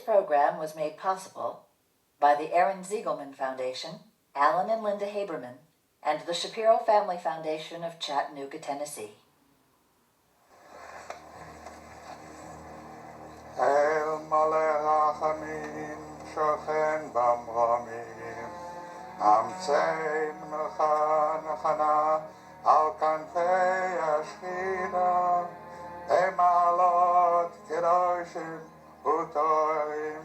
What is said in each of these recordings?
program was made possible by the Aaron Ziegelman Foundation, Alan and Linda Haberman, and the Shapiro Family Foundation of Chattanooga, Tennessee. El Malach Hachamim Shochen Bamramim Amtzein Melcha Nechana Al Kanfei Ashchina Emalot Kedoshim Utorim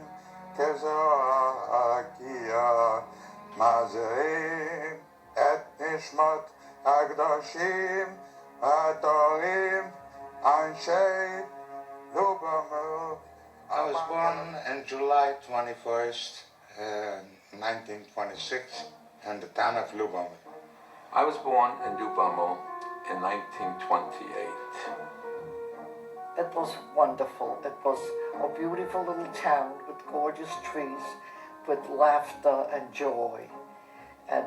Kezoar Akia Mazerim Et Nishmot Agdoshim Atorim Anshei Luboml. I was born on July 21st, 1926, in the town of Luboml. I was born in Luboml in 1928. It was wonderful. It was a beautiful little town with gorgeous trees, with laughter and joy, and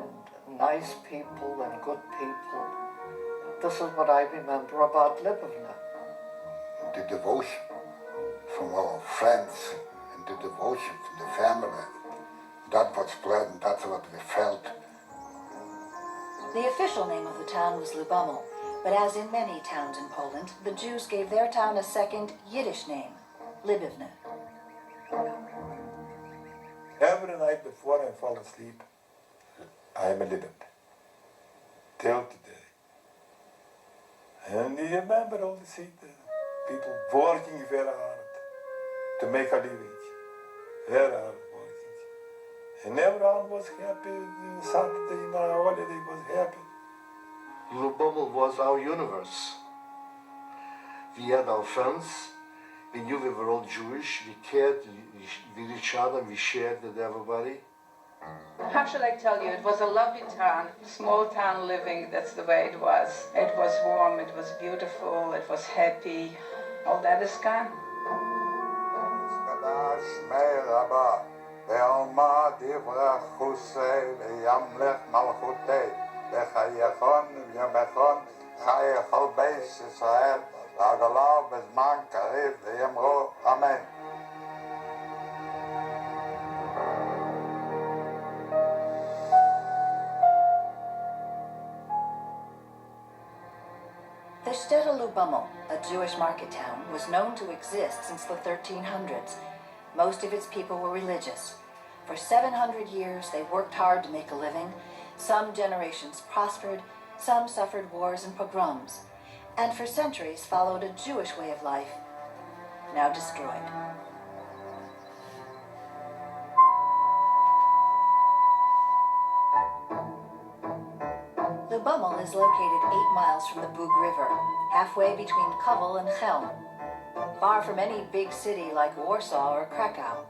nice people and good people. This is what I remember about Luboml. The devotion from our friends and the devotion from the family, that was pleasant, that's what we felt. The official name of the town was Luboml, but as in many towns in Poland, the Jews gave their town a second Yiddish name, Luboml. Every night before I fall asleep, I am a Luboml, till today. And you remember all the people working very hard to make a living, very hard working. And everyone was happy. Saturday, my holiday was happy. Luboml was our universe. We had our friends. We knew we were all Jewish. We cared with each other. We shared with everybody. How should I tell you? It was a lovely town, small town living. That's the way it was. It was warm. It was beautiful. It was happy. All that is gone. Amen. The shtetl Luboml, a Jewish market town, was known to exist since the 1300s. Most of its people were religious. For 700 years, they worked hard to make a living. Some generations prospered, some suffered wars and pogroms, and for centuries followed a Jewish way of life, now destroyed. Luboml is located 8 miles from the Bug River, halfway between Kovel and Chelm, far from any big city like Warsaw or Krakow.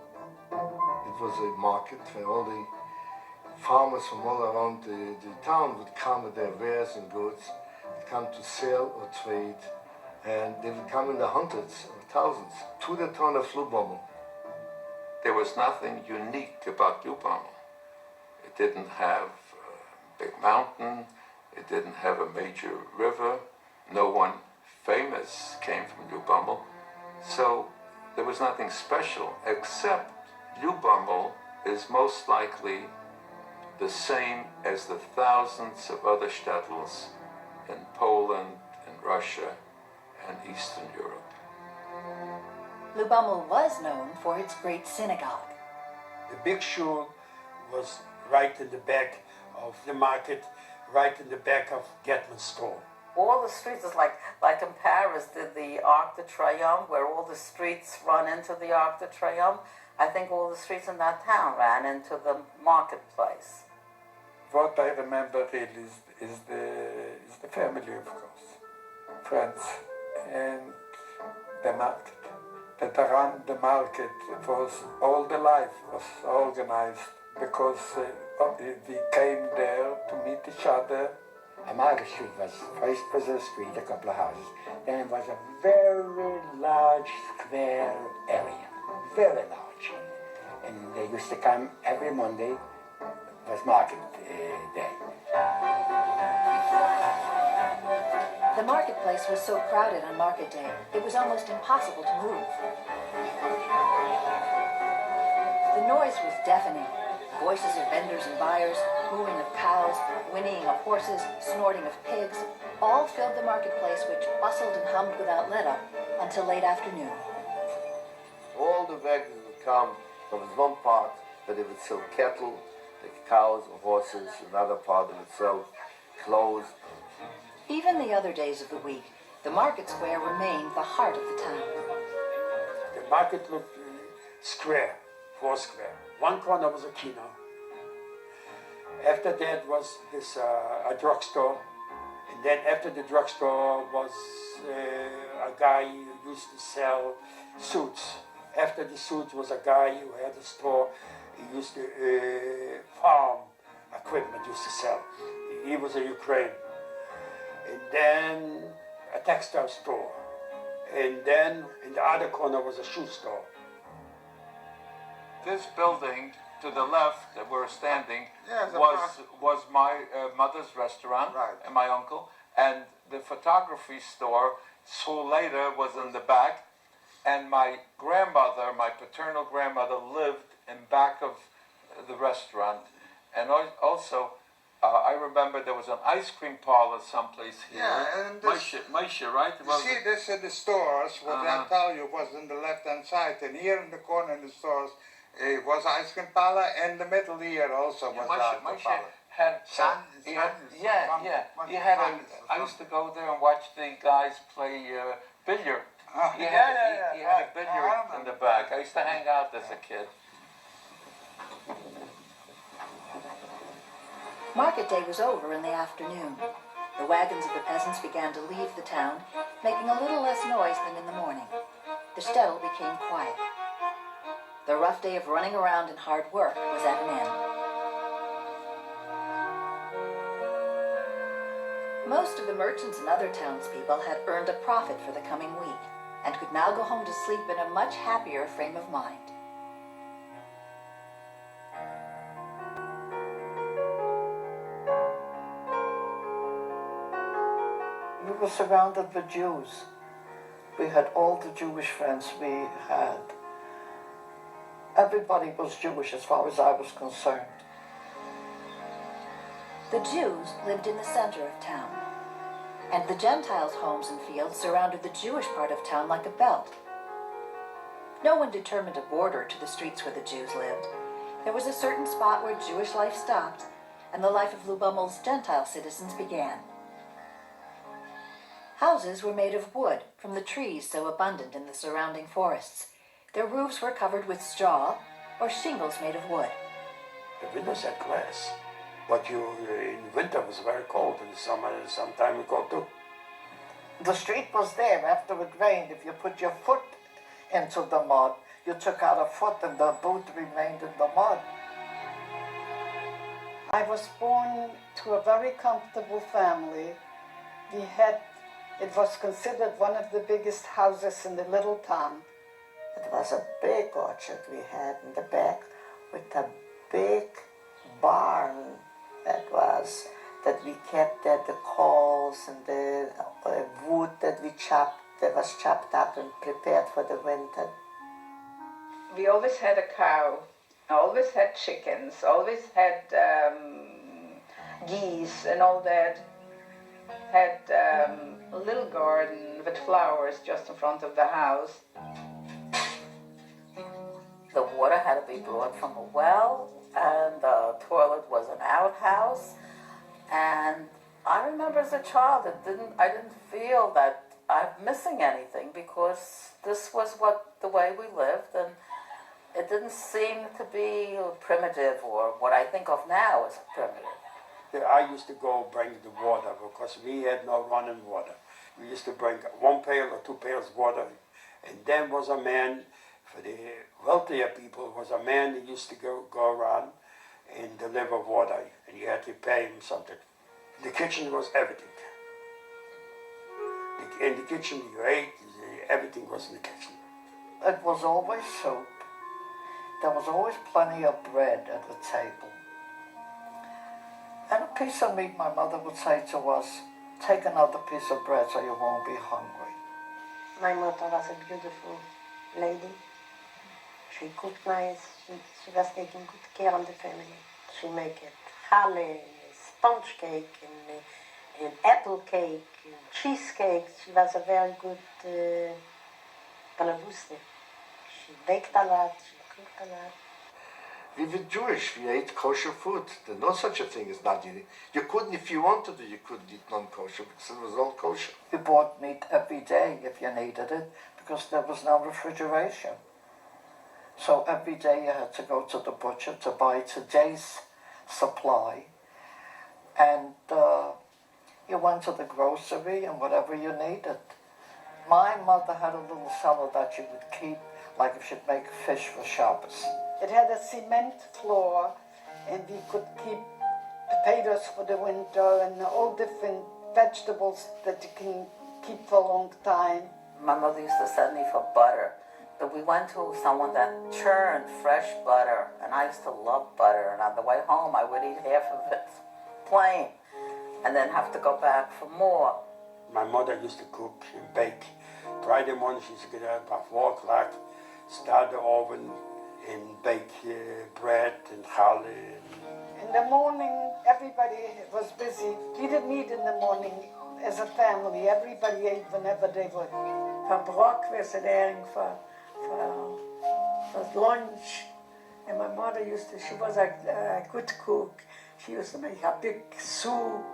It was a market where all the farmers from all around the town would come with their wares and goods, would come to sell or trade, and they would come in the hundreds or thousands to the town of Luboml. There was nothing unique about Luboml. It didn't have a big mountain. It didn't have a major river. No one famous came from Luboml. So there was nothing special, except Luboml is most likely the same as the thousands of other shtetls in Poland, in Russia, and Eastern Europe. Luboml was known for its great synagogue. The big shul was right in the back of the market, right in the back of Getman's store. All the streets is like in Paris did the Arc de Triomphe, where all the streets run into the Arc de Triomphe. I think all the streets in that town ran into the marketplace. What I remember really is the family, of course, friends, and the market. That around the market, it was all the life was organized because we came there to meet each other. Market Street first was a street, a couple of houses. Then it was a very large square area, very large. And they used to come every Monday, was market day. The marketplace was so crowded on market day, it was almost impossible to move. The noise was deafening. Voices of vendors and buyers, mooing of cows, whinnying of horses, snorting of pigs, all filled the marketplace, which bustled and hummed without let-up until late afternoon. All the wagons would come from one part where they would sell cattle, like cows or horses, another part they would sell clothes. Even the other days of the week, the market square remained the heart of the town. The market looked square, four square. One corner was a kino. After that was this a drugstore, and then after the drugstore was a guy who used to sell suits. After the suits was a guy who had a store. He used to farm equipment. Used to sell. He was a Ukraine, and then a textile store, and then in the other corner was a shoe store. This building to the left that we're standing Yes, was my mother's restaurant, Right. and my uncle, and the photography store, so later, was in the back, and my grandmother, my paternal grandmother, lived in back of the restaurant, and also I remember there was an ice cream parlor someplace here. Yeah, and this, Maisha, right? you see, this in the stores, what I Uh-huh. tell you was in the left-hand side, and here in the corner in the stores, it was ice cream parlor, and the middle here also was ice cream Maisha parlor. had he had, I used to go there and watch the guys play billiard. He had a right. billiard I remember. in the back. I used to hang out as a kid. Market day was over in the afternoon. The wagons of the peasants began to leave the town, making a little less noise than in the morning. The shtetl became quiet. The rough day of running around and hard work was at an end. Most of the merchants and other townspeople had earned a profit for the coming week and could now go home to sleep in a much happier frame of mind. We were surrounded with Jews. We had all the Jewish friends we had. Everybody was Jewish as far as I was concerned. The Jews lived in the center of town, and the Gentiles' homes and fields surrounded the Jewish part of town like a belt. No one determined a border to the streets where the Jews lived. There was a certain spot where Jewish life stopped, and the life of Luboml's Gentile citizens began. Houses were made of wood from the trees so abundant in the surrounding forests. Their roofs were covered with straw or shingles made of wood. The windows had glass, but in winter was very cold, in the summer sometime it cold too. The street was there after it rained. If you put your foot into the mud, you took out a foot and the boot remained in the mud. I was born to a very comfortable family. It was considered one of the biggest houses in the little town. It was a big orchard we had in the back with a big barn that we kept there, the coals and the wood that was chopped up and prepared for the winter. We always had a cow, always had chickens, always had geese and all that. Had a little garden with flowers just in front of the house. The water had to be brought from a well, and the toilet was an outhouse. And I remember as a child, I didn't feel that I'm missing anything, because this was the way we lived, and it didn't seem to be primitive, or what I think of now as primitive. I used to go bring the water because we had no running water. We used to bring 1 pail or 2 pails water, and then was a man, for the wealthier people, was a man that used to go around and deliver water, and you had to pay him something. The kitchen was everything. In the kitchen you ate, everything was in the kitchen. It was always soup. There was always plenty of bread at the table. And a piece of meat, my mother would say to us, take another piece of bread so you won't be hungry. My mother was a beautiful lady. She cooked nice. She was taking good care of the family. She make it challah, sponge cake, and apple cake, and cheesecake. She was a very good balavuste. She baked a lot. She cooked a lot. We were Jewish, we ate kosher food. There's no such a thing as not eating. You couldn't, if you wanted to, you couldn't eat non-kosher because it was all kosher. You bought meat every day if you needed it because there was no refrigeration. So every day you had to go to the butcher to buy today's supply. And you went to the grocery and whatever you needed. My mother had a little cellar that she would keep, like if she'd make fish for Shabbos. It had a cement floor, and we could keep potatoes for the winter and all different vegetables that you can keep for a long time. My mother used to send me for butter, but we went to someone that churned fresh butter, and I used to love butter, and on the way home I would eat half of it plain, and then have to go back for more. My mother used to cook and bake. Friday morning she used to get up at 4 o'clock, start the oven, and bake bread and challah. In the morning, everybody was busy. We didn't eat in the morning as a family. Everybody ate whenever they would. For breakfast and eating for lunch. And my mother she was a good cook. She used to make a big soup.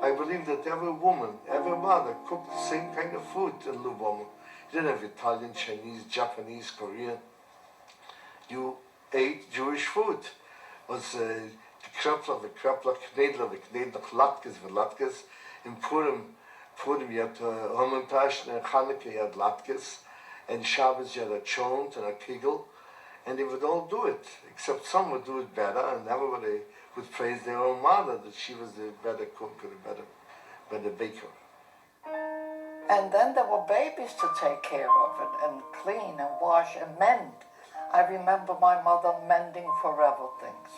I believe that every woman, every mother cooked the same kind of food in Luboml. You didn't have Italian, Chinese, Japanese, Korean. You ate Jewish food. It was the krepler, knedler, latkes. In Purim you had Homontash, and in Hanukkah you had latkes. And Shabbos you had a chont and a kegel. And they would all do it, except some would do it better, and everybody would praise their own mother that she was the better cook or the better baker. And then there were babies to take care of and clean and wash and mend. I remember my mother mending forever things.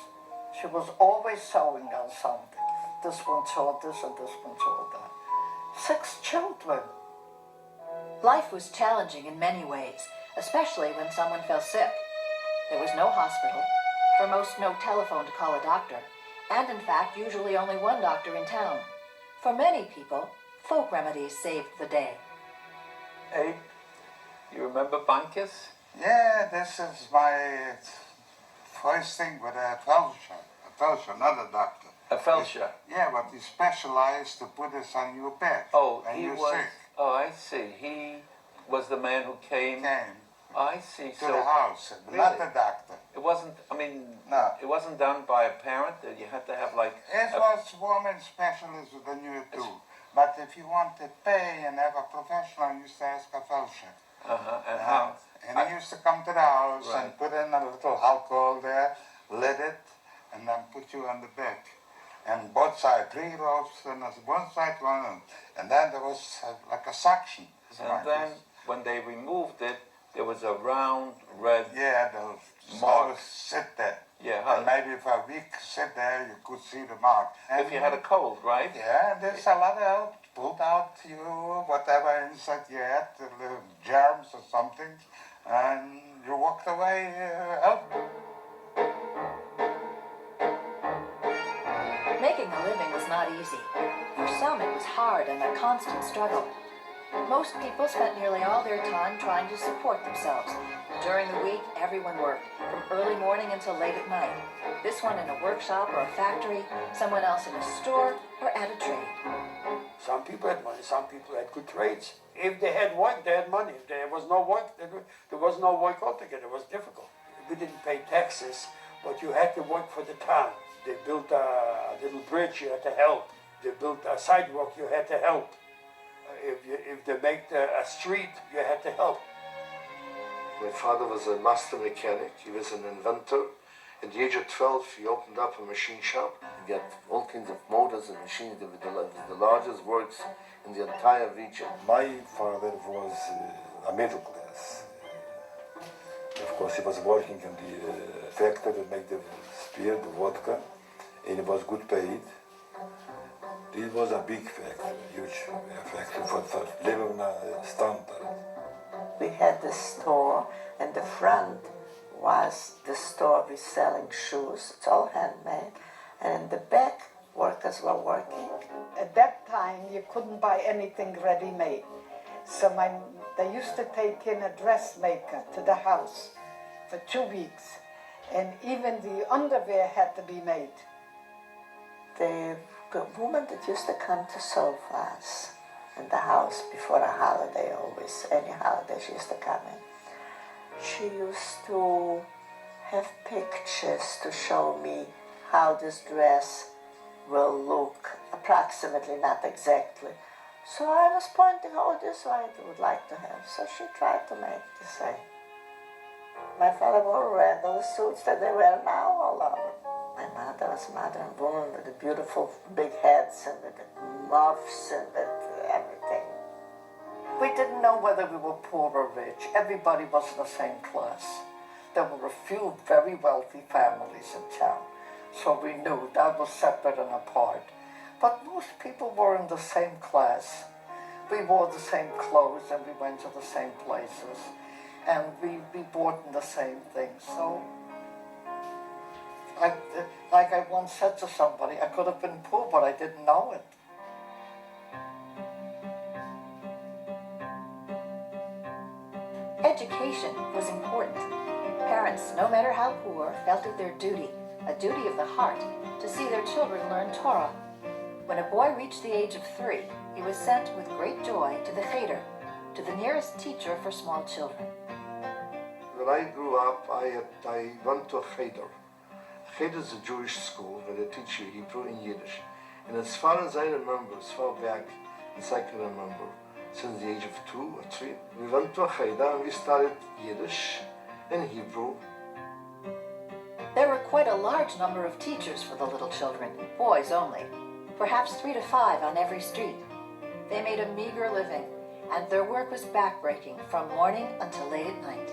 She was always sewing on something. This one tore this and this one tore that. 6 children. Life was challenging in many ways, especially when someone fell sick. There was no hospital, for most no telephone to call a doctor, and in fact usually only one doctor in town. For many people, folk remedies saved the day. Hey, you remember Bankis? Yeah, this is my first thing with a feldsher, not a doctor. A feldsher? Yeah, but he specialized to put this on your bed. Oh, when he you're was. sick. Oh, I see. He was the man who came. Oh, I see. To the house, really? not the doctor. It wasn't. I mean, no. It wasn't done by a parent. You had to have like. It was woman specialist with the new too. But if you want to pay and have a professional, you used to ask a feldsher. And how? And he used to come to the house Right. and put in a little alcohol there, lit it, and then put you on the bed. And both sides, 3 ropes, and one side, one, and then there was like a suction. And then when they removed it, there was a round red. Yeah, the mark sit there. Yeah. And maybe for a week sit there, you could see the mark. And if you had a cold, right? Yeah, there's a lot of help. Pulled out you whatever inside you had, the germs or something, and you walked away out. Making a living was not easy. For some, it was hard and a constant struggle. Most people spent nearly all their time trying to support themselves. During the week, everyone worked, from early morning until late at night. This one in a workshop or a factory, someone else in a store or at a trade. Some people had money, some people had good trades. If they had work, they had money. If there was no work, there was no work altogether. It was difficult. We didn't pay taxes, but you had to work for the town. They built a little bridge, you had to help. They built a sidewalk, you had to help. If they made a street, you had to help. My father was a master mechanic. He was an inventor. At the age of 12, he opened up a machine shop. He got all kinds of motors and machines. They were the largest works in the entire region. My father was a middle class. Of course, he was working in the factory that made the beer, the vodka, and he was good paid. This was a big factory, huge factory for living standard. We had the store, and the front was the store selling shoes. It's all handmade. And in the back, workers were working. At that time, you couldn't buy anything ready-made. So they used to take in a dressmaker to the house for 2 weeks. And even the underwear had to be made. The woman that used to come to sew for us in the house before a holiday, always, any holiday she used to come in. She used to have pictures to show me how this dress will look approximately, not exactly. So I was pointing, oh, this I would like to have. So she tried to make the same. My father wore regular suits that they wear now all over. My mother was modern woman with the beautiful big heads and with the muffs and with everything. We didn't know whether we were poor or rich. Everybody was in the same class. There were a few very wealthy families in town, so we knew that was separate and apart. But most people were in the same class. We wore the same clothes and we went to the same places. And we bought in the same things. So, like I once said to somebody, I could have been poor, but I didn't know it. Education was important. Parents, no matter how poor, felt it their duty, a duty of the heart, to see their children learn Torah. When a boy reached the age of 3, he was sent with great joy to the cheder, to the nearest teacher for small children. When I grew up, I went to a cheder. Cheder is a Jewish school where they teach you Hebrew and Yiddish. And as far as I remember, as far back as I can remember, since the age of 2 or 3, we went to a cheder and we studied Yiddish and Hebrew. There were quite a large number of teachers for the little children, boys only, perhaps 3 to 5 on every street. They made a meager living, and their work was backbreaking from morning until late at night.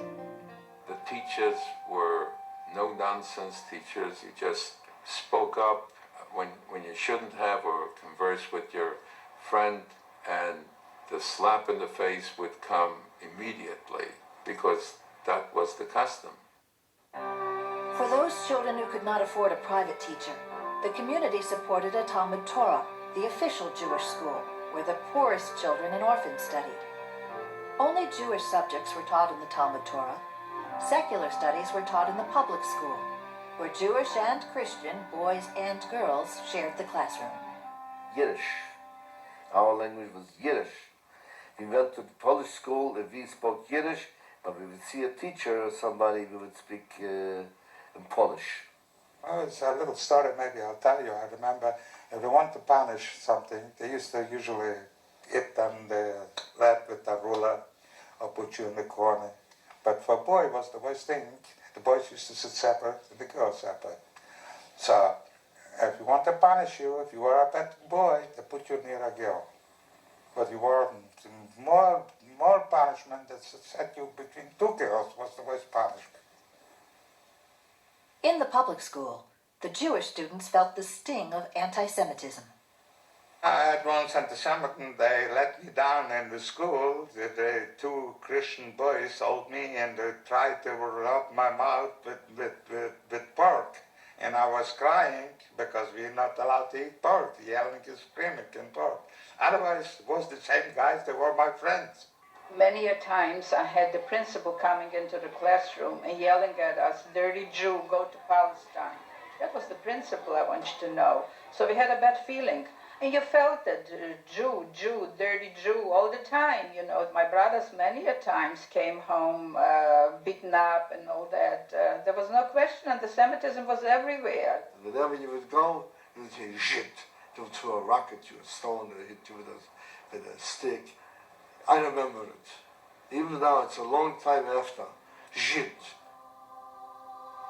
The teachers were no-nonsense teachers. You just spoke up when you shouldn't have, or conversed with your friend, and the slap in the face would come immediately because that was the custom. For those children who could not afford a private teacher, the community supported a Talmud Torah, the official Jewish school, where the poorest children and orphans studied. Only Jewish subjects were taught in the Talmud Torah. Secular studies were taught in the public school, where Jewish and Christian boys and girls shared the classroom. Yiddish. Our language was Yiddish. We went to the Polish school and we spoke Yiddish, but we would see a teacher or somebody, we would speak in Polish. Oh, it's a little story maybe I'll tell you. I remember if they want to punish something, they used to usually hit them the leg with a ruler or put you in the corner. But for a boy, it was the worst thing. The boys used to sit separate and the girls separate. So if you want to punish you, if you were a bad boy, they put you near a girl. But you were more punishment that set you between 2 girls was the worst punishment. In the public school, the Jewish students felt the sting of anti-Semitism. I had once anti-Semitism. They let me down in the school. The 2 Christian boys told me, and they tried to rub my mouth with pork. And I was crying because we're not allowed to eat pork, yelling and screaming and pork. Otherwise, it was the same guys that were my friends. Many a times I had the principal coming into the classroom and yelling at us, "Dirty Jew, go to Palestine." That was the principal, I want you to know. So we had a bad feeling. And you felt it, Jew, dirty Jew, all the time. You know, my brothers many a times came home beaten up and all that. There was no question, anti-Semitism was everywhere. Whenever you would go, you would say, shit. They would throw a rock at you, a stone, or hit you with a stick. I remember it. Even now, it's a long time after. Shit.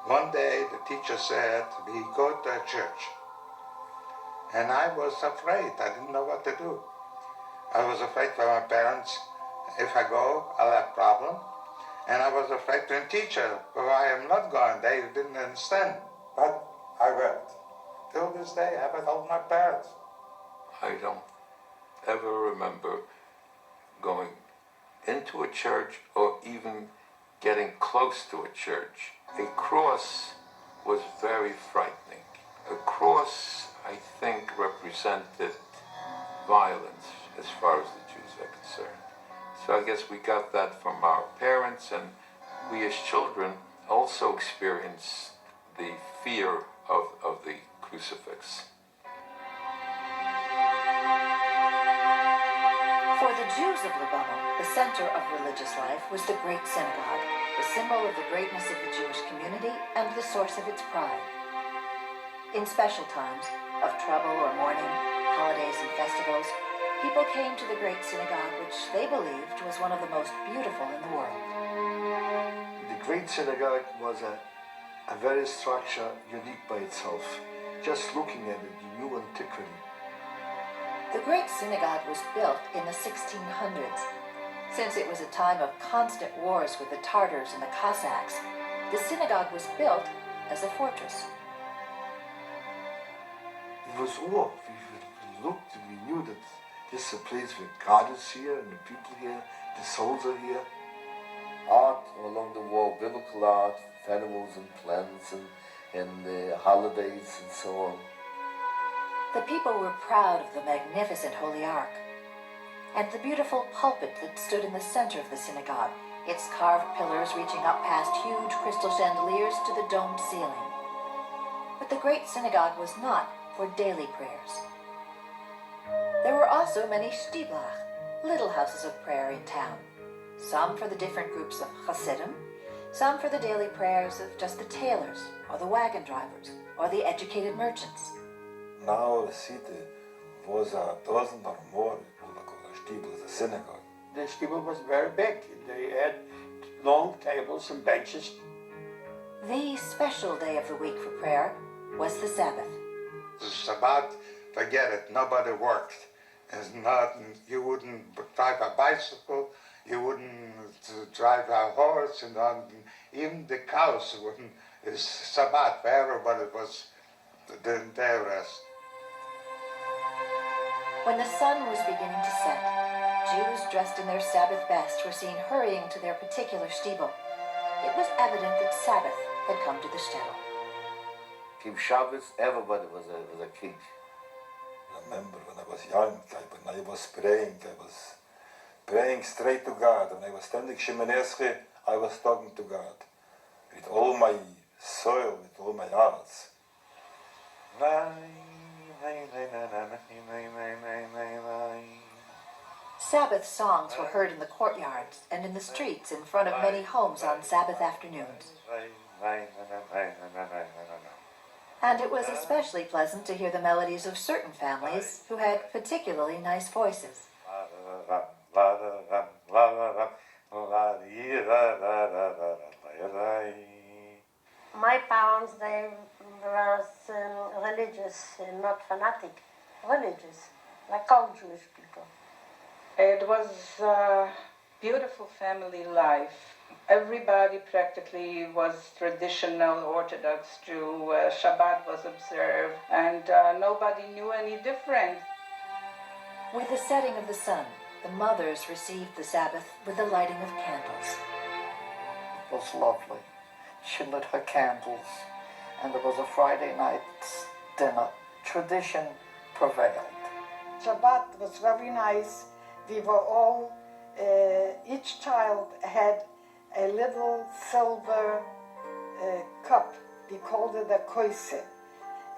One day, the teacher said, we go to a church. And I was afraid. I didn't know what to do. I was afraid for my parents. If I go, I'll have a problem. And I was afraid to a teacher. Well, I am not going. They didn't understand. But I went. Till this day, I haven't told my parents. I don't ever remember going into a church or even getting close to a church a cross was very frightening. A cross, I think, represented violence as far as the Jews are concerned. So I guess we got that from our parents, and we as children also experienced the fear of the crucifix. For the Jews of Luboml, the center of religious life was the Great Synagogue, the symbol of the greatness of the Jewish community and the source of its pride. In special times of trouble or mourning, holidays and festivals, people came to the Great Synagogue, which they believed was one of the most beautiful in the world. The Great Synagogue was a very structure unique by itself. Just looking at it, you knew antiquity. The Great Synagogue was built in the 1600s. Since it was a time of constant wars with the Tartars and the Cossacks, the synagogue was built as a fortress. It was awe. We looked and we knew that this is a place where God is here and the people here, the souls are here. Art along the wall, biblical art, animals and plants and holidays and so on. The people were proud of the magnificent Holy Ark and the beautiful pulpit that stood in the center of the synagogue, its carved pillars reaching up past huge crystal chandeliers to the domed ceiling. But the Great Synagogue was not for daily prayers. There were also many shtetl, little houses of prayer in town, some for the different groups of Hasidim, some for the daily prayers of just the tailors, or the wagon drivers, or the educated merchants. Now the city was a dozen or more shtetl, the synagogue. The shtetl was very big. They had long tables and benches. The special day of the week for prayer was the Sabbath. The Sabbath, forget it, nobody worked. It's not, you wouldn't drive a bicycle, you wouldn't drive a horse, and even the cows wouldn't. It's Sabbath, where everybody was doing their rest. When the sun was beginning to set, Jews dressed in their Sabbath best were seen hurrying to their particular shtetl. It was evident that Sabbath had come to the shtetl. Came Shabbos, everybody was a king. I remember when I was young, when I was praying straight to God. When I was standing Shemoneh, I was talking to God with all my soul, with all my hearts. Sabbath songs were heard in the courtyards and in the streets in front of many homes on Sabbath afternoons. And it was especially pleasant to hear the melodies of certain families who had particularly nice voices. My parents, they were religious, not fanatic, religious, like all Jewish people. It was a beautiful family life. Everybody practically was traditional Orthodox Jew. Shabbat was observed, and nobody knew any different. With the setting of the sun, the mothers received the Sabbath with the lighting of candles. It was lovely. She lit her candles, and there was a Friday night dinner. Tradition prevailed. Shabbat was very nice. We were all, each child had a little silver cup. We called it a koise.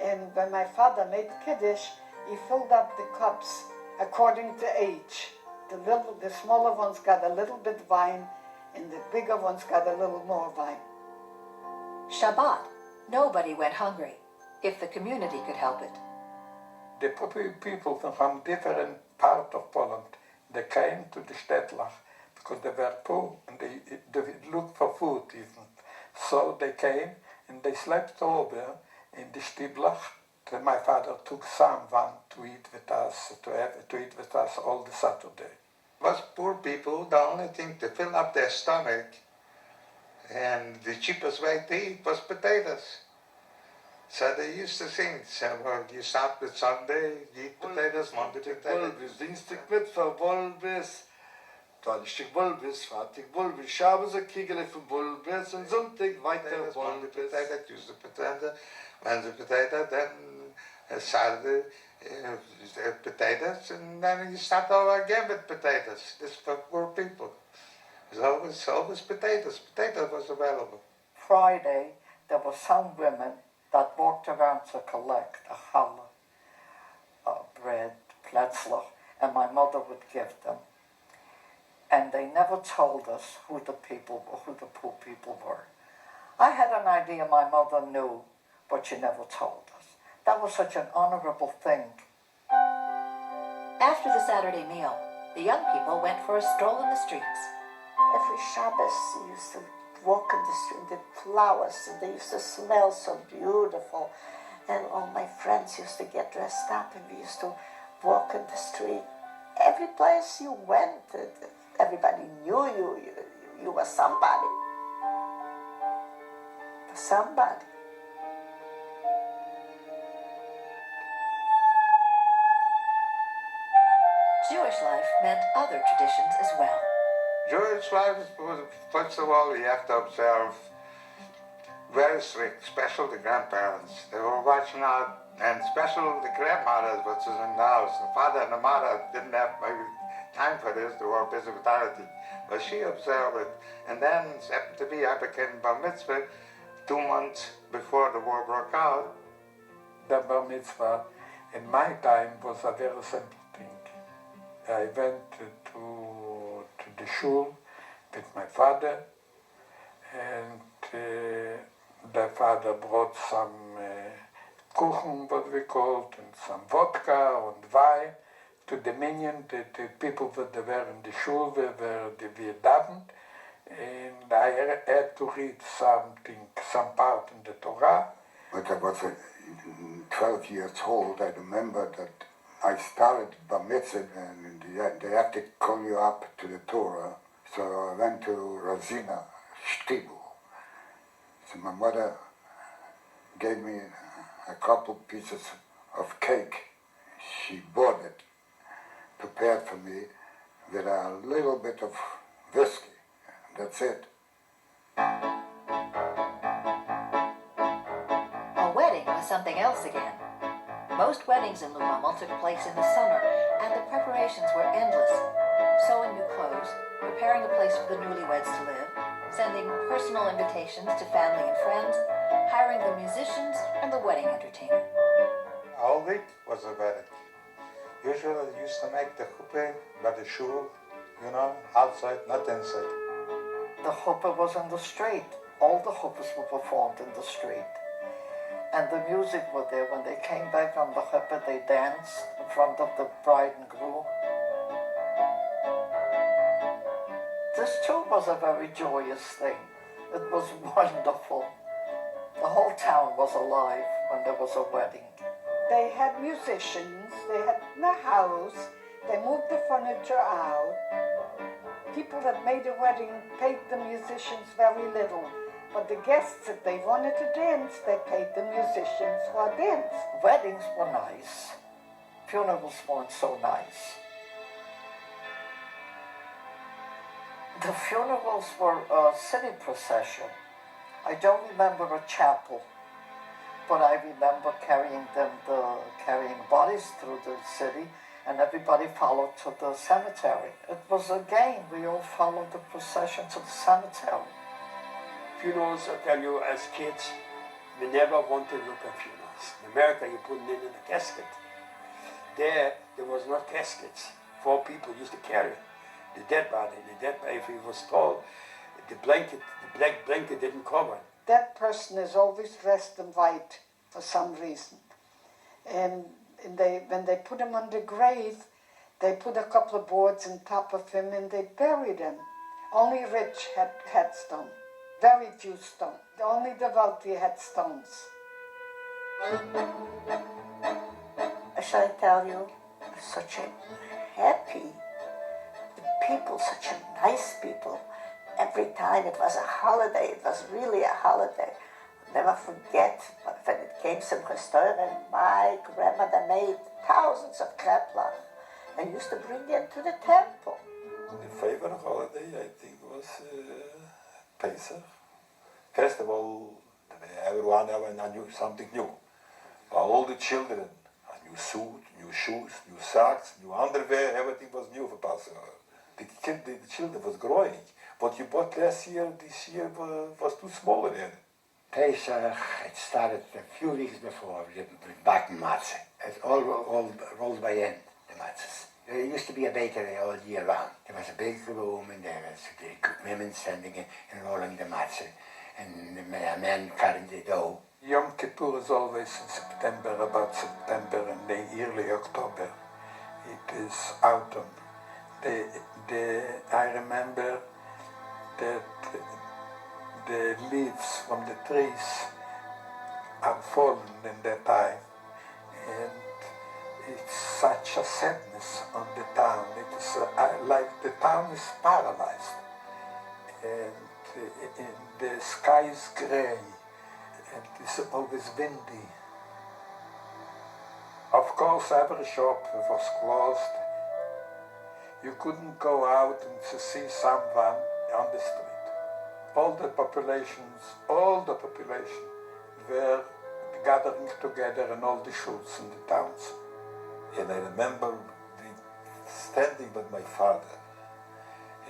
And when my father made Kiddush, he filled up the cups according to age. The smaller ones got a little bit wine, and the bigger ones got a little more wine. Shabbat, nobody went hungry, if the community could help it. The people from different parts of Poland, they came to the shtetl because they were poor and they looked for food even. So they came and they slept over in the shtetl. My father took someone to eat with us, to eat with us all the Saturday. It was poor people, the only thing to fill up their stomach, and the cheapest way to eat was potatoes. So they used to sing, so well, you start with Sunday, you eat potatoes, Monday potatoes. Dienstig mit verwollen bis Donnerstag Bulbis, Freitag Bulbis, Shabbos a Kegel von Bulbis und Sonntag weiter Bulbis. Use the potato, Wednesday potato, then Saturday potatoes, and then you start over again with potatoes. This is for poor people. There's always potatoes. Potato was available. Friday, there were some women that walked around to collect a challah, bread, plätzler, and my mother would give them. And they never told us who the poor people were. I had an idea my mother knew, but she never told us. That was such an honorable thing. After the Saturday meal, the young people went for a stroll in the streets. Every Shabbos, we used to walk in the street, the flowers, and they used to smell so beautiful. And all my friends used to get dressed up, and we used to walk in the street. Every place you went, everybody knew you. You were somebody. Somebody. Jewish life meant other traditions as well. Jewish life was, first of all, you have to observe very strict, especially the grandparents. They were watching out, and especially the grandmother, which was in the house. The father and the mother didn't have maybe time for this, they were busy with other things. But she observed it. And then it happened to be I became bar mitzvah 2 months before the war broke out. The bar mitzvah in my time was a very simple thing. I went to the shul with my father, and the father brought some kuchen, what we called, and some vodka and wine to the minyan, the people that were in the shul, where we davened, and I had to read something, some part in the Torah. But I was 12 years old. I remember that I started bar mitzvah, and they have to call you up to the Torah. So I went to Razina, shtetl. So my mother gave me a couple pieces of cake. She bought it, prepared for me, with a little bit of whiskey. That's it. A wedding was something else again. Most weddings in Luboml took place in the summer, and the preparations were endless. Sewing new clothes, preparing a place for the newlyweds to live, sending personal invitations to family and friends, hiring the musicians and the wedding entertainer. A whole week was a wedding. Usually they used to make the chuppah by the shul, outside, not inside. The chuppah was on the street. All the chuppahs were performed in the street. And the music was there. When they came back from the chuppah, they danced in front of the bride and groom. This too was a very joyous thing. It was wonderful. The whole town was alive when there was a wedding. They had musicians, they had the house, they moved the furniture out. People that made a wedding paid the musicians very little. But the guests, if they wanted to dance, they paid the musicians for a dance. Weddings were nice. Funerals weren't so nice. The funerals were a city procession. I don't remember a chapel, but I remember carrying bodies through the city, and everybody followed to the cemetery. It was a game. We all followed the procession to the cemetery. Funerals, I tell you, as kids, we never wanted to look at funerals. In America, you put it in a casket. There was not caskets. 4 people used to carry the dead body. If he was tall, the black blanket didn't cover it. That person is always dressed in white for some reason. And when they put him on the grave, they put a couple of boards on top of him and they buried him. Only rich had headstone. Very few stones. Only the wealthy had stones. Shall I tell you, such a happy people, such a nice people. Every time it was a holiday, it was really a holiday. I'll never forget when it came Simchas Torah, my grandmother made thousands of kreplach and used to bring them to the temple. The favorite holiday, I think, was Pesach. First of all, everyone knew something new. All the children, a new suit, new shoes, new socks, new underwear, everything was new for Passover. The children was growing. What you bought last year, this year was too small again. Pesach, it started a few weeks before with baking matzah. It's all rolled by hand, the matzahs. There used to be a bakery all year round. There was a big room and there was the women standing and rolling the matzah and the men cutting the dough. Yom Kippur is always in September, about September and then early October. It is autumn. I remember that the leaves from the trees are fallen in that time, and it's such a sadness on the town. It is like the town is paralyzed, and the sky is gray, and it's always windy. Of course, every shop was closed. You couldn't go out and to see someone on the street. All the population were gathering together in all the shuls in the towns. And I remember standing with my father,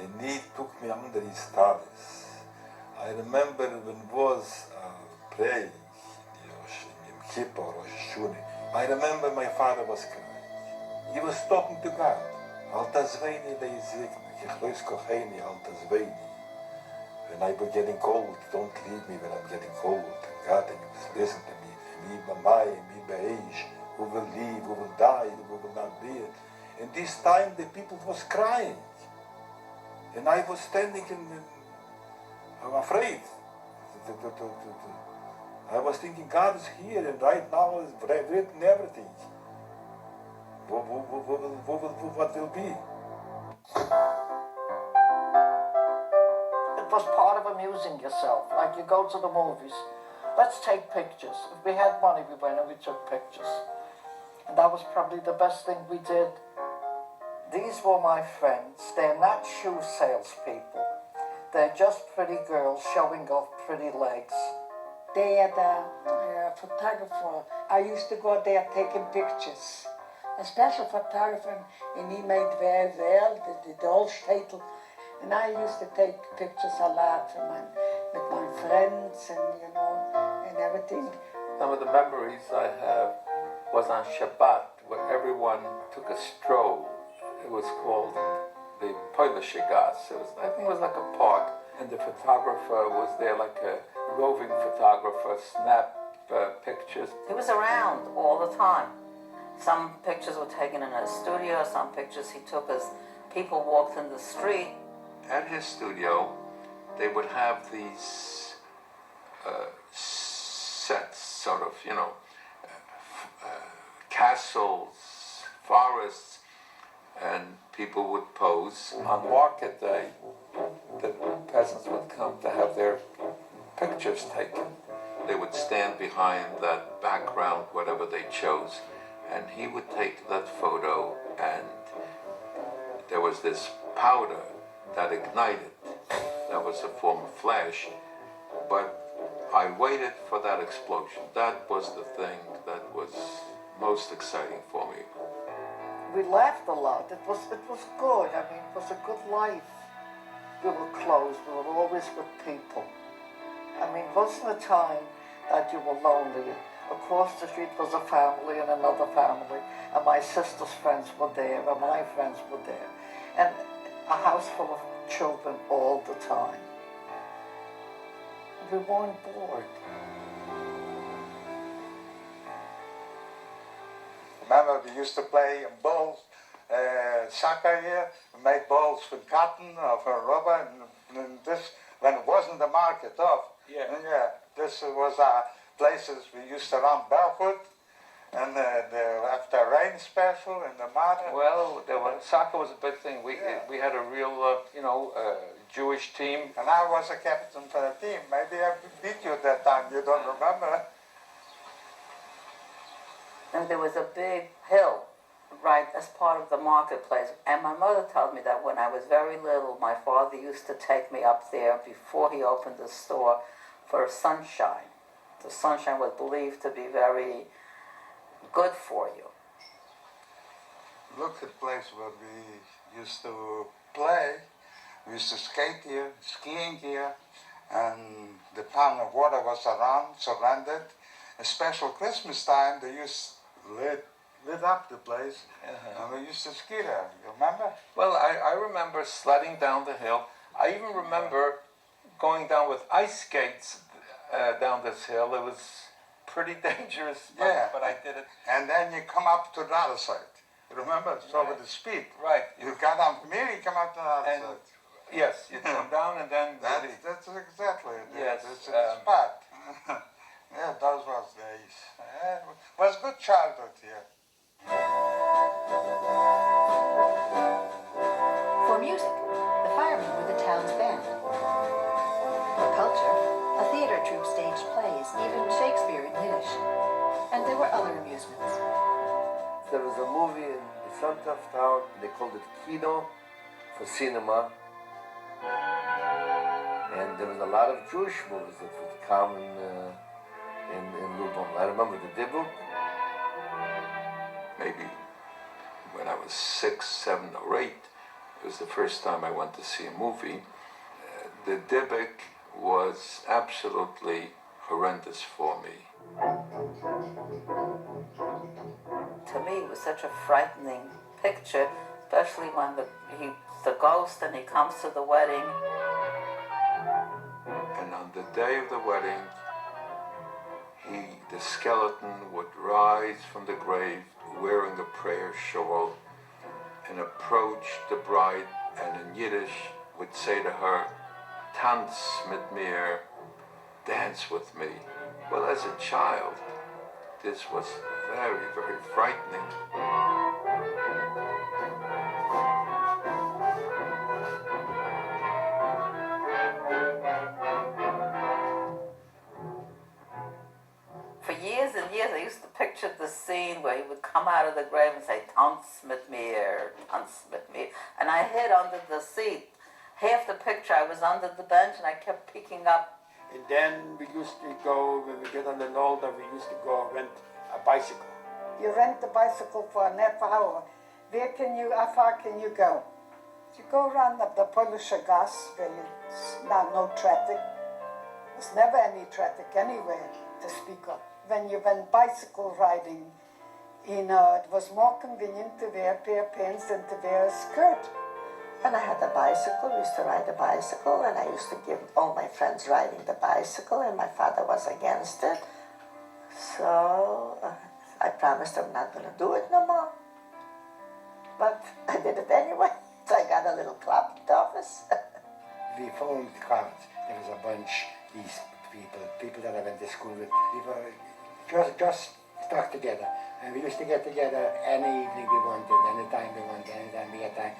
and he took me under his talis. I remember when was praying, Yom Kippur or Shuni, I remember my father was crying. He was talking to God. Alta Zweini leizikni, Kichlois Kocheni, Alta Zweini. When I was getting cold, don't leave me when I'm getting cold. And God, and He was listening to me. Me b'mayim, me b'eish. Who will live, who will die, who will not live. And this time the people was crying. And I was standing I'm afraid. I was thinking God is here and right now is written everything. What will be? It was part of amusing yourself, like you go to the movies. Let's take pictures. If we had money, we went and we took pictures. And that was probably the best thing we did. These were my friends. They're not shoe salespeople. They're just pretty girls showing off pretty legs. They had a photographer. I used to go there taking pictures. A special photographer, and he made very well the whole shtetl. And I used to take pictures a lot with my friends and everything. Some of the memories I have was on Shabbat, where everyone took a stroll. It was called the Polish Gas. I think it was like a park, and the photographer was there, like a roving photographer, snapped pictures. He was around all the time. Some pictures were taken in a studio, some pictures he took as people walked in the street. At his studio, they would have these sets, sort of, castles, forests, and people would pose. On market day, the peasants would come to have their pictures taken. They would stand behind that background, whatever they chose, and he would take that photo, and there was this powder that ignited. That was a form of flash, but I waited for that explosion. That was the thing that was most exciting for me. We laughed a lot. It was good. I mean, it was a good life. We were close. We were always with people. I mean, wasn't a time that you were lonely. Across the street was a family and another family, and my sister's friends were there, and my friends were there, and a house full of children all the time. We weren't bored. Remember, we used to play balls, soccer here. We made balls from cotton or from rubber, and this, when it wasn't the market off. Yeah. And this was our places we used to run barefoot, and after a rain special in the mud. Well, soccer was a big thing. We had a real, Jewish team. And I was a captain for the team. Maybe I beat you that time. You don't remember? And there was a big hill right as part of the marketplace. And my mother told me that when I was very little, my father used to take me up there before he opened the store for sunshine. The sunshine was believed to be very good for you. Look at the place where we used to play. We used to skate here, skiing here, and the pond of water was surrounded. A special Christmas time, they used lit up the place, and we used to ski there. You remember? Well, I remember sledding down the hill. I even remember going down with ice skates down this hill. It was pretty dangerous, but I did it. And then you come up to the other side. You remember? It's over the speed. Right. You got on from here, you come up to the other side. Yes, you come down and then... That's exactly it. Yes. It's a spot. Yeah, those was days. It was good childhood here. For music, the firemen were the town's band. For culture, a theater troupe staged plays, even Shakespeare in Yiddish. And there were other amusements. There was a movie in the center of town, they called it Kino, for cinema. And there was a lot of Jewish movies that would come in Luboml. I remember the Dibuk. Maybe when I was 6, 7, or 8, it was the first time I went to see a movie. The Dibuk was absolutely horrendous for me. To me, it was such a frightening picture, especially when the ghost and he comes to the wedding. And on the day of the wedding, the skeleton would rise from the grave wearing a prayer shawl and approach the bride, and in Yiddish would say to her, "Tanz mit mir," dance with me. Well, as a child, this was very, very frightening. For years and years, I used to picture the scene where he would come out of the grave and say, "Tanz mit mir, tanz mit mir." And I hid under the seat. Half the picture, I was under the bench and I kept peeking up. And then we used to go, when we get on the older, we used to go rent a bicycle. You rent the bicycle for an half hour. How far can you go? You go around the Polish gas where it's not no traffic. There's never any traffic anywhere to speak of. When you went bicycle riding, it was more convenient to wear a pair of pants than to wear a skirt. When I had a bicycle, we used to ride a bicycle, and I used to give all my friends riding the bicycle, and my father was against it. So I promised I'm not going to do it no more. But I did it anyway, so I got a little club at the office. We formed cards. There was a bunch, these people that I went to school with. We were just stuck together. And we used to get together any evening we wanted, anytime we wanted, anytime we had time.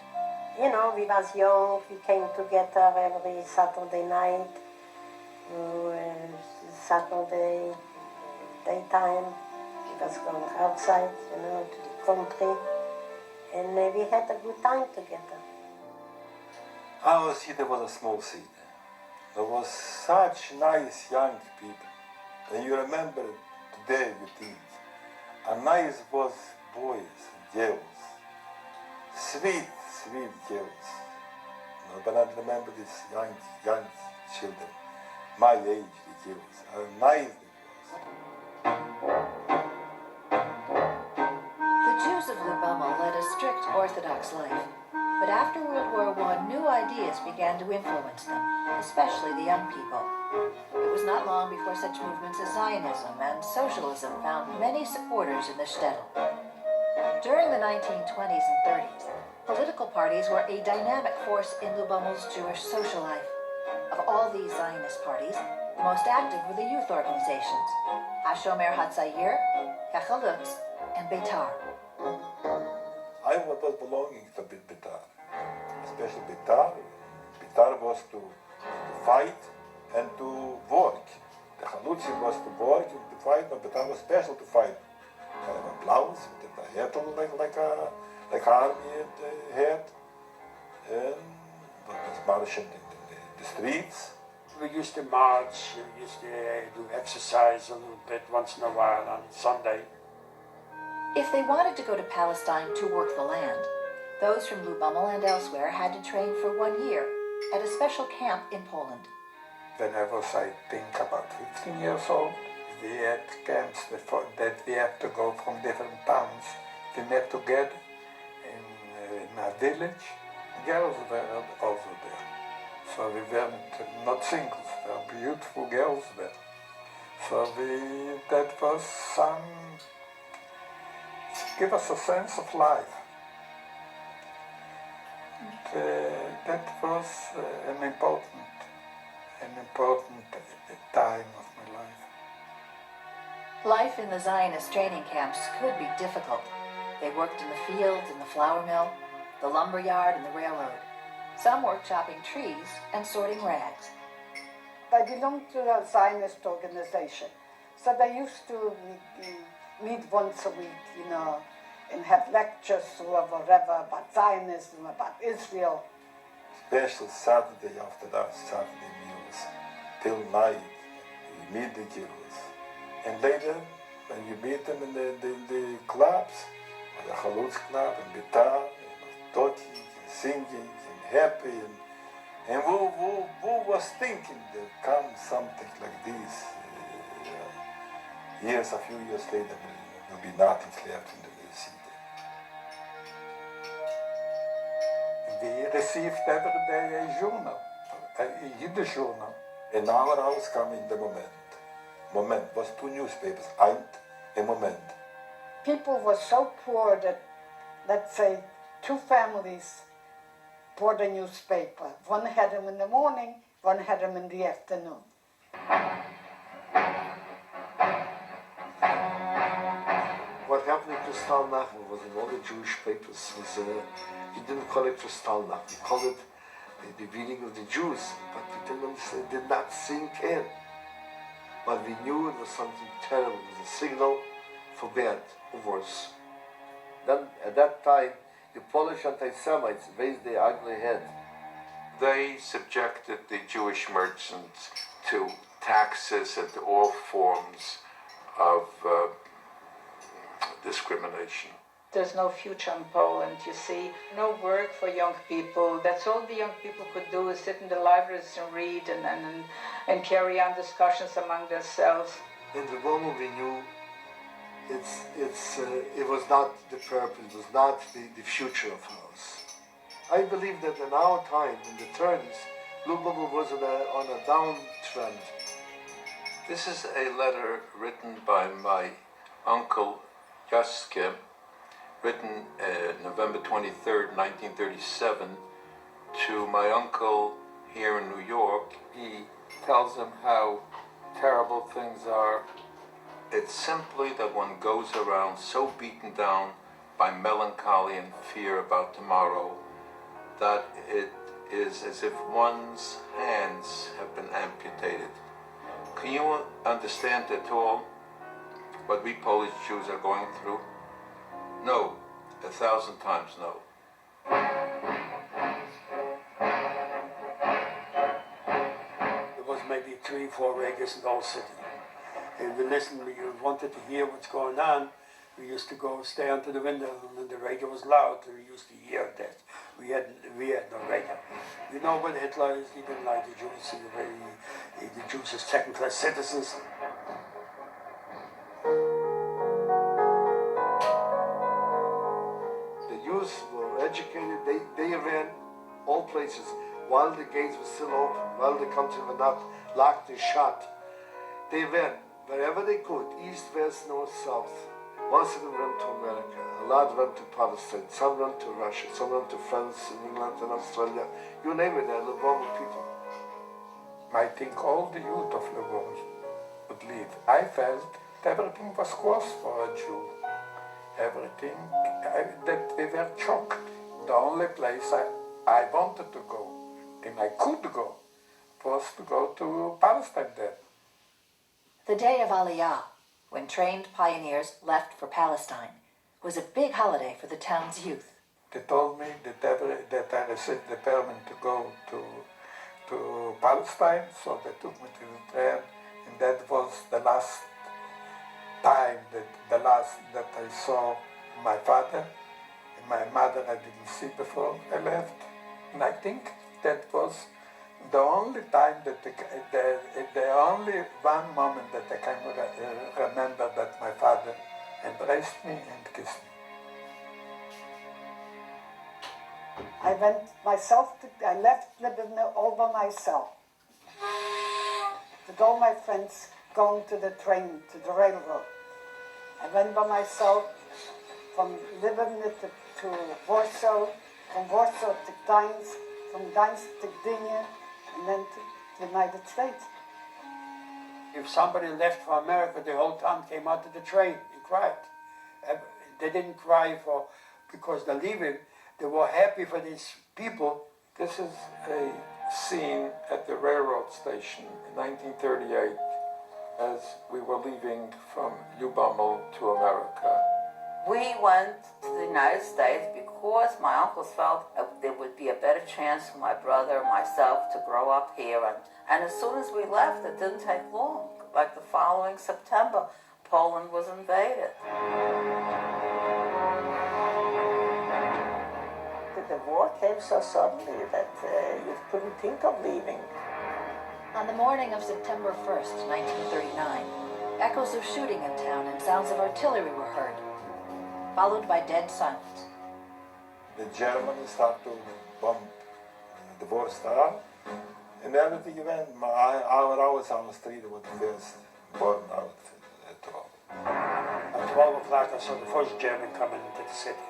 You know, we was young, we came together every Saturday night, Saturday daytime, we was going outside, to the country, and we had a good time together. Our city was a small city. There was such nice young people. And you remember today you think, and nice was boys, girls, sweet girls. No, but I remember these young children, my age, the girls, how nice they was. The Jews of Luboml led a strict Orthodox life, but after World War I, new ideas began to influence them, especially the young people. It was not long before such movements as Zionism and socialism found many supporters in the shtetl. During the 1920s and 30s, political parties were a dynamic force in Luboml's Jewish social life. Of all these Zionist parties, the most active were the youth organizations, HaShomer HaTzayir, Hechalutz, and Beitar. I was belonging to Beitar, especially Beitar. Beitar was to fight and to work. The Halutzi was to work and to fight, but Beitar was special to fight. kind of a blouse with a hat on, like army hat, and was marching in the streets. We used to march, we used to do exercise a little bit once in a while on Sunday. If they wanted to go to Palestine to work the land, those from Luboml and elsewhere had to train for 1 year at a special camp in Poland. When I was, I think, about 15 years old, we had camps that we had to go from different towns. We met together in a village. Girls were also there. So we weren't not singles, there were beautiful girls there. So that was give us a sense of life. And, that was an important time of my life. Life in the Zionist training camps could be difficult. They worked in the fields, in the flour mill, the lumber yard, and the railroad. Some worked chopping trees and sorting rags. I belonged to a Zionist organization, so they used to meet once a week, you know, and have lectures or whatever about Zionism, about Israel. Especially Saturday after that, Saturday meals, till night, you meet the Jews. And later, when you meet them in the clubs, the Chalutz club, and Bitar, and talking, and singing, and happy, and who was thinking there come something like this? A few years later, there will be nothing left in the city. We received every day a journal, a Yiddish journal. In our house came in the Moment was 2 newspapers, Eint and Moment. People were so poor that, let's say, 2 families bought a newspaper. One had them in the morning, one had them in the afternoon. What happened in Kristallnacht was in all the Jewish papers was, you didn't call it Kristallnacht, you called it the reading of the Jews, but we didn't understand, it did not sink in. But we knew it was something terrible, it was a signal for bad or worse. Then, at that time, the Polish anti-Semites raised their ugly head. They subjected the Jewish merchants to taxes and all forms of discrimination. There's no future in Poland, you see. No work for young people. That's all the young people could do is sit in the libraries and read and carry on discussions among themselves. In the moment we knew it was not the purpose, it was not the future of ours. I believe that in our time, in the 30s, Luboml was on a downtrend. This is a letter written by my uncle Jaske, written November 23rd, 1937, to my uncle here in New York. He tells him how terrible things are. It's simply that one goes around so beaten down by melancholy and fear about tomorrow that it is as if one's hands have been amputated. Can you understand at all what we Polish Jews are going through? No, 1,000 times no. There was maybe 3 or 4 radios in the whole city. And we listened, we wanted to hear what's going on. We used to go stay under the window, and the radio was loud, and we used to hear that. We had no radio. You know what Hitler is? He didn't like the Jews. The Jews as second-class citizens. The youth were educated, they ran all places while the gates were still open, while the country was not locked and shut. They ran wherever they could, east, west, north, south. Most of them went to America, a lot went to Palestine, some went to Russia, some went to France and England and Australia. You name it, they're Luboml people. I think all the youth of Luboml would leave. I felt everything was closed for a Jew. Everything, that we were shocked. The only place I wanted to go, and I could go, was to go to Palestine then. The day of Aliyah, when trained pioneers left for Palestine, was a big holiday for the town's youth. They told me that I received the permit to go to Palestine, so they took me to the train, and that was the last time that I saw my father and my mother. I didn't see before I left, and I think that was the only time the only one moment that I can remember that my father embraced me and kissed me. I went myself, I left Luboml all by myself. With all my friends going to the train, to the railroad. I went by myself from Luboml to Warsaw, from Warsaw to Gdańsk, from Gdańsk to Gdynia, and then to the United States. If somebody left for America, the whole town came out to the train and cried. They didn't cry because they're leaving. They were happy for these people. This is a scene at the railroad station in 1938 as we were leaving from Luboml to America. We went to the United States because my uncles felt there would be a better chance for my brother and myself to grow up here. And as soon as we left, it didn't take long. Like the following September, Poland was invaded. The war came so suddenly that you couldn't think of leaving. On the morning of September 1st, 1939, echoes of shooting in town and sounds of artillery were heard, followed by dead silence. The Germans started to bomb the war started, and everything went. Our house on the street was the first burned out at all. At 12 o'clock, I saw the first German coming into the city.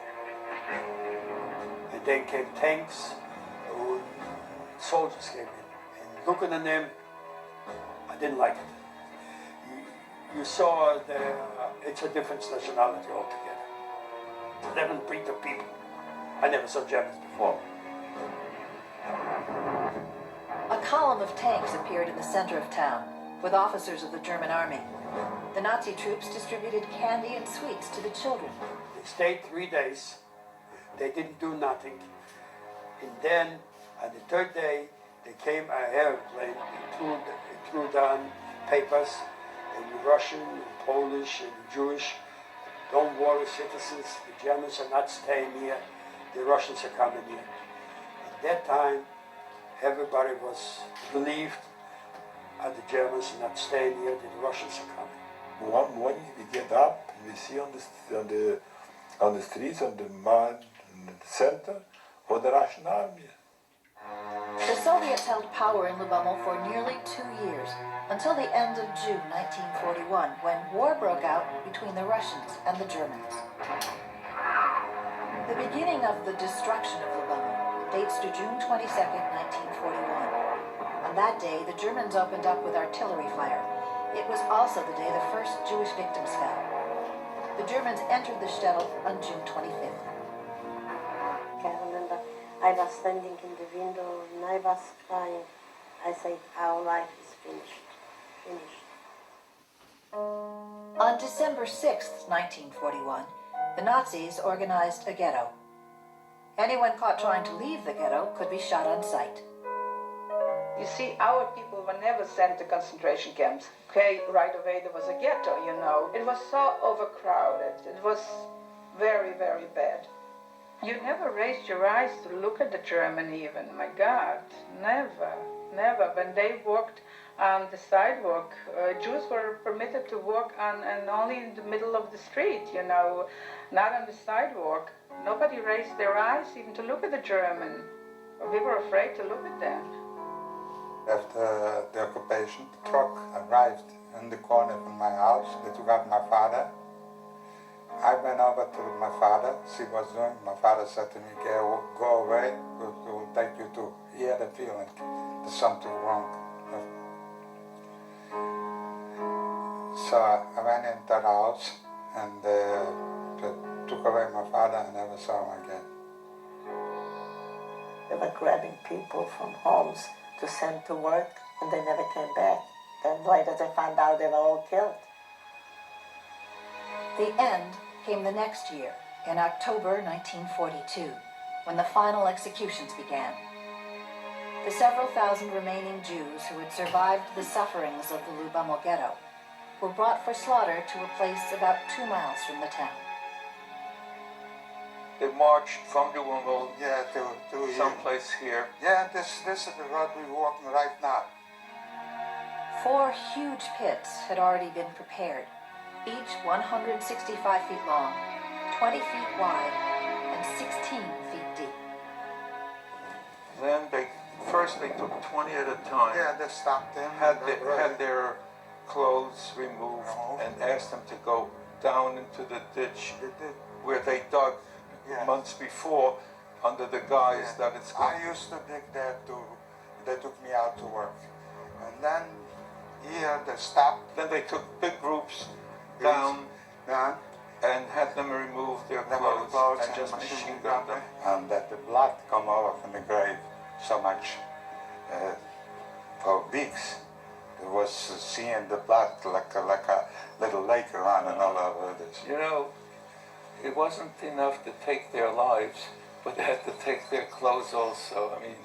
And then came tanks, soldiers came in. And looking at them, I didn't like it. You saw it's a different nationality altogether. 11 breed of people. I never saw Germans before. A column of tanks appeared in the center of town with officers of the German army. The Nazi troops distributed candy and sweets to the children. They stayed 3 days. They didn't do nothing. And then, on the third day, they came an airplane and threw down papers in Russian, and Polish, and Jewish. Don't worry, citizens, the Germans are not staying here. The Russians are coming here. At that time, everybody was relieved that the Germans are not staying here, that the Russians are coming. One morning we get up and we see on the streets, on the mud, in the center, for the Russian army. The Soviets held power in Luboml for nearly 2 years, until the end of June 1941, when war broke out between the Russians and the Germans. The beginning of the destruction of Luboml dates to June 22, 1941. On that day, the Germans opened up with artillery fire. It was also the day the first Jewish victims fell. The Germans entered the shtetl on June 25th. I remember I was standing in the window and I was crying. I said, our life is finished. On December 6, 1941, the Nazis organized a ghetto. Anyone caught trying to leave the ghetto could be shot on sight. You see, our people were never sent to concentration camps. Okay, right away there was a ghetto, you know. It was so overcrowded. It was very, very bad. You never raised your eyes to look at the German even. My God, never, never. When they walked on the sidewalk, Jews were permitted to walk on and only in the middle of the street, you know, not on the sidewalk. Nobody raised their eyes even to look at the German. We were afraid to look at them. After the occupation, the truck arrived in the corner of my house. They took out my father. I went over to my father, see what's doing. My father said to me, go away, we'll take you to. He had a feeling there's something wrong. So I went into the house and they took away my father and never saw him again. They were grabbing people from homes to send to work, and they never came back. Then later they found out they were all killed. The end came the next year, in October 1942, when the final executions began. The several thousand remaining Jews who had survived the sufferings of the Luboml ghetto were brought for slaughter to a place about 2 miles from the town. They marched from Luboml, to someplace here. Yeah, this is the road we're walking right now. 4 huge pits had already been prepared, each 165 feet long, 20 feet wide, and 16 feet deep. Then first they took 20 at a time. Yeah, they stopped them. Had their clothes removed and asked them to go down into the ditch where they dug months before under the guise that it's going. I used to dig there too. They took me out to work. And then here they stopped. Then they took big groups down and had them remove their clothes and just machine gun them. And that the blood come out from the grave so much for weeks. It was seeing the blood like a little lake around and all over this. You know, it wasn't enough to take their lives, but they had to take their clothes also. I mean,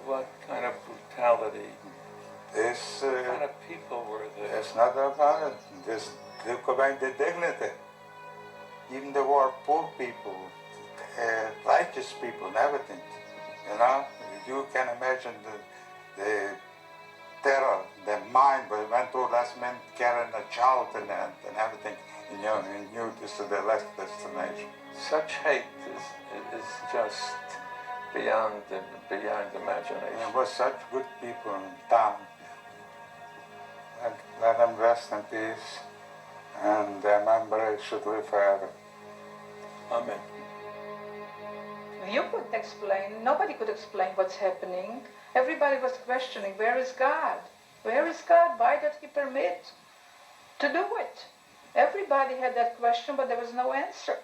what kind of brutality. This what kind of people were there? It's not about it. This took away the dignity. Even there were poor people, righteous people, and everything. You know, you can imagine the terror, the mind, but it went to last men carrying a child and everything. You knew this is the last destination. Such hate is just beyond imagination. There were such good people in town. Let them rest in peace, and their memory should live forever. Amen. You couldn't explain, nobody could explain what's happening. Everybody was questioning, where is God? Where is God? Why did he permit to do it? Everybody had that question, but there was no answer.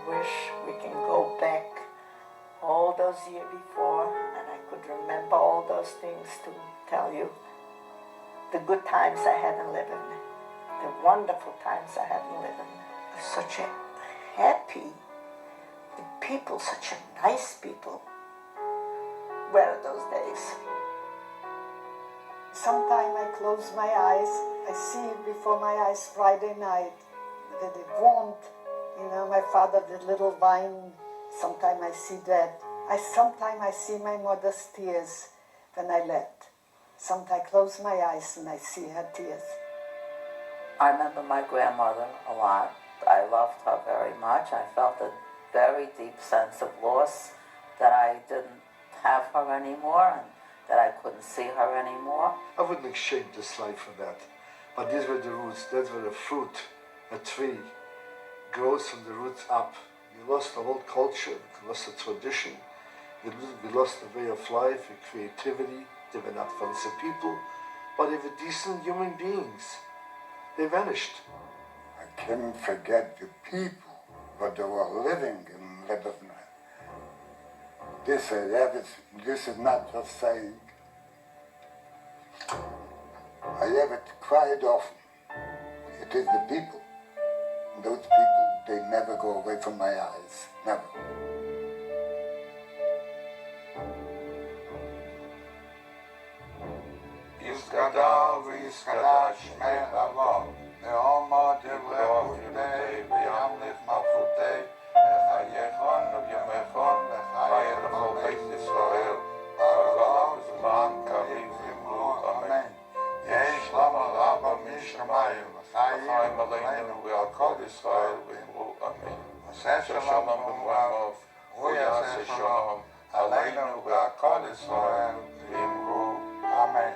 Wish we can go back all those years before and I could remember all those things to tell you the good times I had in living, the wonderful times I had in living. Such a happy people, such a nice people. Where are those days? Sometimes I close my eyes, I see before my eyes Friday night, that it won't, my father did little wine, sometimes I see that. Sometimes I see my mother's tears when I left. Sometimes I close my eyes and I see her tears. I remember my grandmother a lot. I loved her very much. I felt a very deep sense of loss that I didn't have her anymore and that I couldn't see her anymore. I wouldn't exchange this life for that. But these were the roots. That's where the fruit, a tree, grows from the roots up. We lost the whole culture, we lost the tradition, we lost the way of life, the creativity. They were not fancy people, but they were decent human beings. They vanished. I can't forget the people, but they were living in Lebanon. This is not just saying. I have it quite often. It is the people. Those people, they never go away from my eyes. Never. Yisgadal v'yiskadash shmei Avo, ve'oma divrei v'yamlich malchutei, v'chayechon v'yamechon, v'chayet l'chol beit Yisrael, v'agalav zman kaviv v'imlu, amen. Yesh lama rabba mishamayim, v'chayim aleinu v'al Yisrael v'imlu, amen. V'aseh shalom b'moamov, v'yaseh shalom aleinu v'al Yisrael v'imlu, amen.